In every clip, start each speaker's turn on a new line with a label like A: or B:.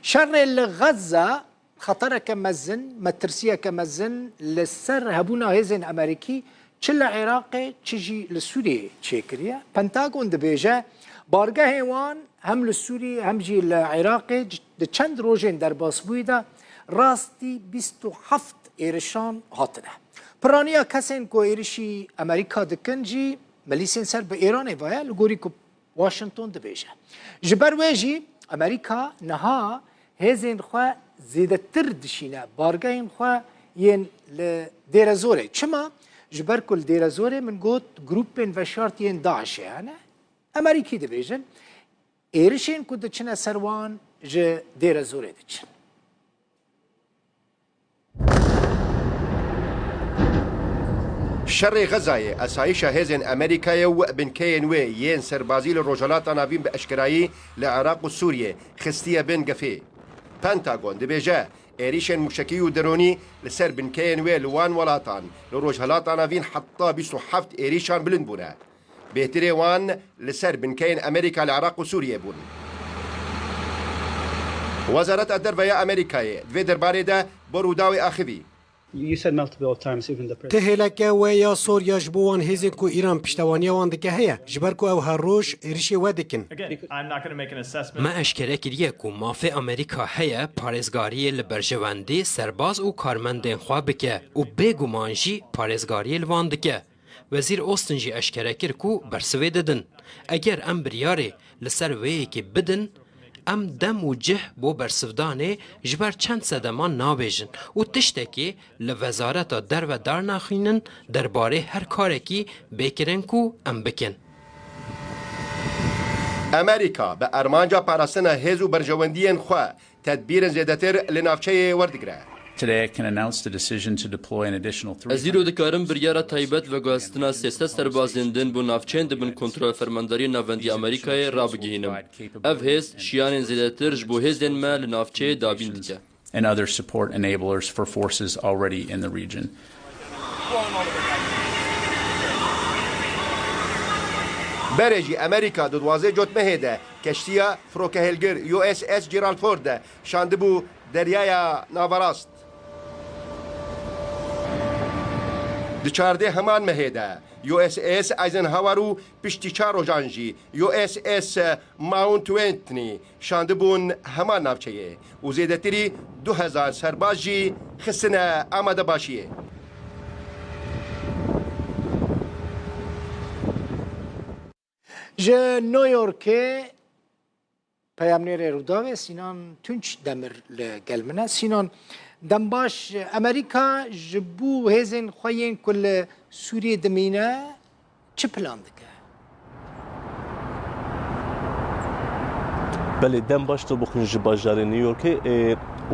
A: شر غزة خطر كمزن مترسية كمزن للسر هبونا هزن أمريكي چل عراقي تشجي لسوريا تشيكريا بنتاغون دبيجا بارگاه هوان هم لسوري هم جي العراقي چند روجين در باسبويدا راستي 27 إيرشان هاتنه برانيا كسين كو إيرشي أمريكا دكنجي مليسين سر بإيران بايا لغوري كو واشنطن دبيجا جبر ويجي أمريكا نها هزين خوا زيادة تردشينا بارگاهين خوا ين لدير زوري چما جبر كل دير زوري من قوت جروبين وشارتين داعش يعني أمريكي دبيجن إيرشين كود چنا سروان ج دير زوري دچن
B: شر غزة أسايش هزن أمريكا وبن كين وي ين سربازي للرجالات نافين بأشكراي لعراق وسوريا خستية بن قفي بنتاغون دبيجا إيريشن مشكي ودروني لسر بن كين وي لوان ولاتان للرجالات نافين حتى بيسو حفت إيريشان بلندبونا بيتري وان لسر بن كين أمريكا لعراق وسوريا بون وزارة الدربية أمريكا دوي درباري دا بروداوي آخذي
C: You said multiple times even the president.
D: تهلكه ويا سوريا جبوان هزكو إيران بشتوانيا واندكه هيا جبركو أو هروش إرشي ودكن.
E: ما اشکره کریه کو مافی امریکا هيا پارێزگاری لبرجواندی سرباز و کارمندین خوا بکه و بگومان جی پارێزگاری لوان دکه. وزیر اوستن جی اشکره کر کو برسوی ددن. اگر ام بریاری لسر وی که بدن ام دم و جه بو برسفدانه جبر چند سدمان نابیجن و تشتکی لوزارت در و دار ناخینن درباره هر کارکی بکرن کو ام بکن.
B: أمريكا بأرمانجا باراسنا هزو برجوانديين خوا تدبير زيادتر لنافچه وردگره.
F: Today I can announce the decision to deploy an additional 300.
G: ازیرو دکارم بریارا تایبت و گواستنا سیسته سربازندن بو نافچین دبن کنترل فرمانداری ناوندی امریکای را بگیهنم. اف هز شیانین زیادتر جبو هزین ما لنافچه دابین دکه.
F: And other support enablers for forces already in the region.
B: برجي أمريكا دوازه جوت مهده كشتيا فروكهلجر USS جيرالد فورد شاندبو دریای ناوراست. دچارده همان مهده USS آیزنهاورو پشتی چارو جانجی USS ماونت وینتنی شاندبون همان نافچه و زیادتری 2000 سربازی خسنه آماده باشیه.
A: ج نيويورك پیامنیر روداوی سینان تونچ دمر لگلمنا سینان دنباش امریکا جبو هزین خوین کل سوریه دمینه چه پلان دکه؟
H: بله دنباش تو بخون جباجار نیویورک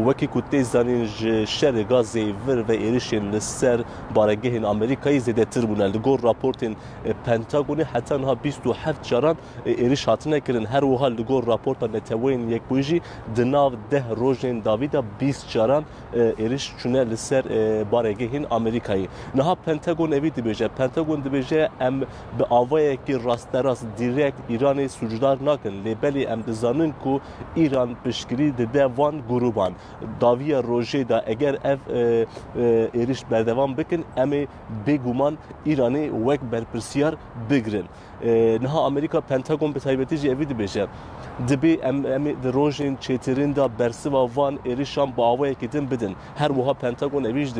H: وکی کتی زنین شر گازی ور و ایرشین لسر بارگه امریکایی زده تر بودن لگور راپورتین پنتاگونی حتی نها 27 جاران ایرش هاتنه کرن هر وحال لگور راپورتا نتوین یک بویجی دناو 10 روزین داویدا 20 جاران ایرش چونه لسر بارگه امریکایی نها پنتاگون اوی دبیجه پنتاگون دبیجه ام به آوای کی راست راست دیرکت ایرانی سوجدار نکن لیبلی ام دزانن کو ایران پشکری ده وان گروبان داوی روژه دا اگر اف ایرش بردوام بکن امی بگومان ایرانی وک برپرسیار بگرن نها امریکا پنتاگون به تایبتی جی اوی دبیجه دبی امی روژین چیترین دا برسوا وان ایرشان با آوای کدن بدن هر وها پنتاگون اویش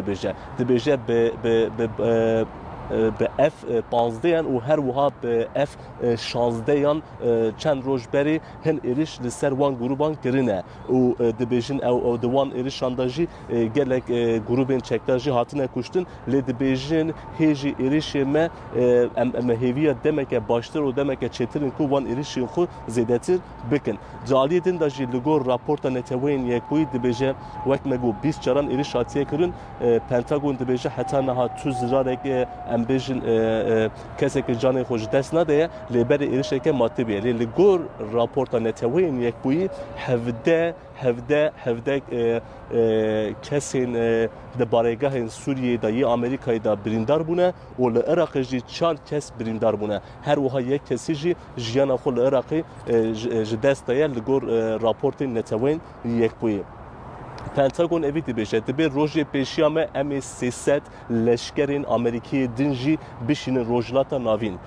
H: دبیجه به اف 15 و هر وها به اف 16 چند روز بری هن ایرش لسر وان گروبان کرنه و دبیجن او دوان ایرش انداجی گلک گروبین چکتاجی هاتنه کشتن ل دبیجن هیجی ایرش ما ام هیویا دمک باشتر و دمک چترین کو وان ایرش خو زیادتر بکن جالیتن داجی لگور راپورت نتوین یکوی دبیجه وقت مگو 20 چران ایرش هاتیه کرن پنتاگون دبیجه حتی نه تو زرارک ام بيجن كسك جاني خوش دست نده لبر ایرشه که ماتبیه لگور راپورت نتوین یک بوی هفده کسین د بارگاه سوریه دایی آمریکای دا بریندار بونه و لعراق جی 4 کس بریندار بونه هر وها یک کسی جی جیانا خو لعراقی جدست دایه لگور راپورت نتوین یک بوی پنتاگون اویدی بشه دبی روژی پیشیام امی 300 لشکرین آمریکی دنجی بشین روجلاتا ناوین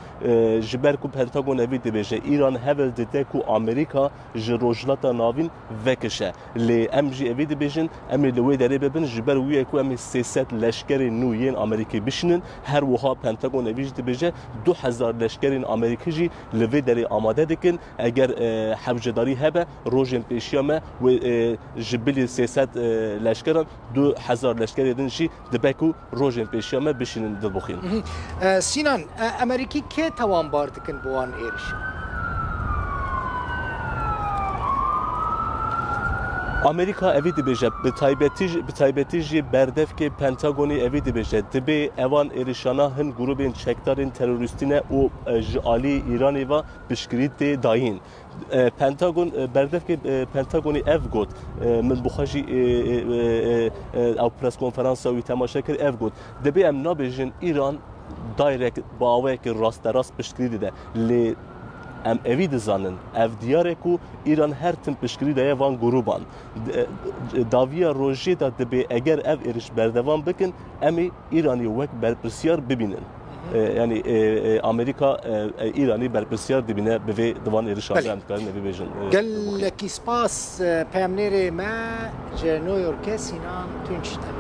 H: جبر کو پنتاگون اویدی بشه ایران هول دیده کو آمریکا ج روجلاتا ناوین وکشه لی ام جی اویدی بشن امی لوی داره ببین جبر وی کو امی 300 لشکرین نوین آمریکی بشینن هر وها پنتاگون اویدی بشه 2000 لشکرین آمریکی جی لوی داره آماده دکن اگر حوجداری هبه روژن پیشیام و جبلی 300 لشکران 2000 لشکر دنشی دبکو روژن پیشیامه بشینن دلبخین
A: سینان امریکی که توان باردکن بوان ایرش
H: امریکا اوی دبیجه به تایبتی جی بردف که پنتاگونی اوی دبیجه دبی اوان ایرشانا هن گروبین چکدارین تروریستینه و جالی ایرانی و بشکریت داین پنتاگون بردف که پنتاگونی اف گوت من بخشی او پرس کنفرانس وی تماشا کرد اف گوت دبی ام نابیجن ایران دایرکت با اوی که راست بشکری ده لی ام اوی دزانن اف دیاره کو ایران هر تن پشکری دایه وان گروبان داویا روژی دا دبی اگر اف ایرش بردوان بکن امی ایرانی وک برپرسیار ببینن یعنی امریکا ایرانی برپرسیار دبینه به دوان ایرشانی هم کارن نبی بیجن
A: قال لك سپاس پیامنیری ما جه نیویورک سینان تونچتن